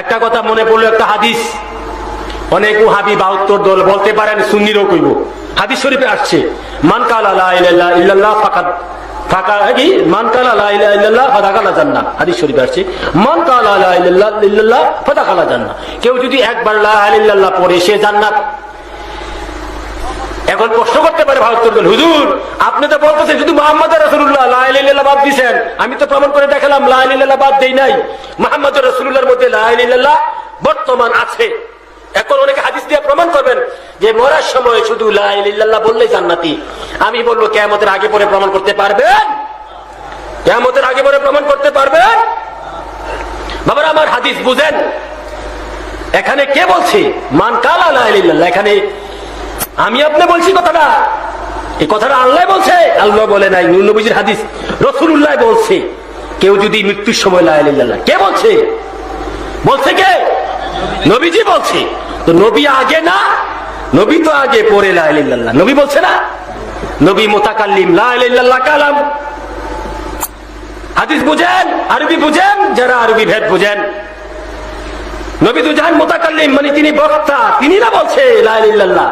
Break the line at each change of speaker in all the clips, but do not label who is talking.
একটা কথা মনে পড়লো, একটা হাদিস। অনেক ওয়াহাবি 72 দল বলতে পারেন, সুন্নিরও কইব। হাদিস শরীফে আসছে, মান কালা লা ইলাহা ইল্লাল্লাহ ফাকাদ ফাকা কি মান কালা লা ইলাহা ইল্লাল্লাহ ফাদাখালা জান্নাহ। হাদিস শরীফে আসছে, মান কালা লা ইলাহা ইল্লাল্লাহ ফাদাখালা জান্নাহ। কেউ যদি একবার লা ইলাহা ইল্লাল্লাহ পড়ে সে জান্নাত। এখন প্রশ্ন করতে পারে 72 দল, হুজুর আপনি তো বলতেছেন শুধু মুহাম্মদ রাসূলুল্লাহ লা ইলাহা ইল্লাল্লাহ বাদ দিয়েছেন, আমি তো প্রমাণ করে দেখালাম লা ইলাহা ইল্লাল্লাহ বাদ দেই নাই, মুহাম্মদ রাসূলুল্লাহর মধ্যে লা ইলাহা ইল্লাল্লাহ বর্তমান আছে। এখন অনেকে হাদিস দিয়ে প্রমাণ করবেন যে মরার সময় শুধু লা ইলাহা ইল্লাল্লাহ বললেই জান্নাতি। আমি বলবো কিয়ামতের আগে পরে প্রমাণ করতে পারবেন? কিয়ামতের আগে পরে প্রমাণ করতে পারবেন? বাবারা আমার, হাদিস বুঝেন। এখানে কে বলছে মান কালা লা ইলাহা ইল্লাল্লাহ? এখানে আমি আপনি বলছি কথাটা, এই কথাটা আল্লাহ বলছে, আল্লাহ বলে নাই। নূর নবীর হাদিস, রাসূলুল্লাহ বলছে কেউ যদি মৃত্যুর সময় লা ইলাহা ইল্লাল্লাহ, কে বলছে? বলছে কে? নবীজি বলছে। তো নবী আগে না? নবী তো আগে, পরে লা ইলাহা ইল্লাল্লাহ। নবী বলছে না? নবী মুতাকাল্লিম, লা ইলাহা ইল্লাল্লাহ কালাম। হাদিস বুঝেন, আরবি বুঝেন, যারা আরবি ভেদ বুঝেন। নবী তো জান মুতাকাল্লিম মানে তিনি বক্তা, তিনি না বলছে লা ইলাহা ইল্লাল্লাহ।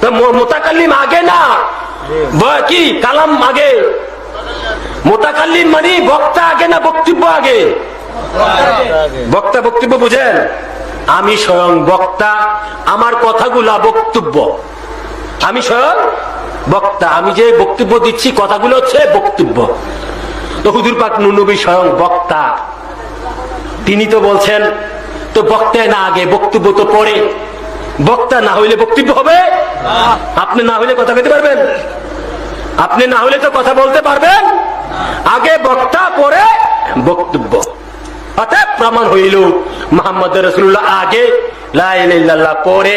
তো মুতাকাল্লিম আগে না কি কালাম আগে? মুতাকাল্লিম মানে বক্তা আগে না বক্তব্য আগে? বক্তা বক্তব্য বুঝেন? আমি স্বয়ং বক্তা, আমার কথাগুলা বক্তব্য। আমি স্বয়ং বক্তা, আমি যে বক্তব্য দিচ্ছি কথাগুলো হচ্ছে বক্তব্য। তো হুজুর পাক নূর নবী স্বয়ং বক্তা, তিনি তো বলছেন তো বক্তা না আগে, বক্তব্য তো পরে। বক্তা না হইলে বক্তব্য হবে? আপনি না হইলে কথা বলতে পারবেন? আপনি না হইলে তো কথা বলতে পারবেন? আগে বক্তা, পরে বক্তব্য। অতএব প্রমাণ হইল মুহাম্মদ রাসূলুল্লাহ আগে, লা ইলাহা ইল্লাল্লাহ পরে।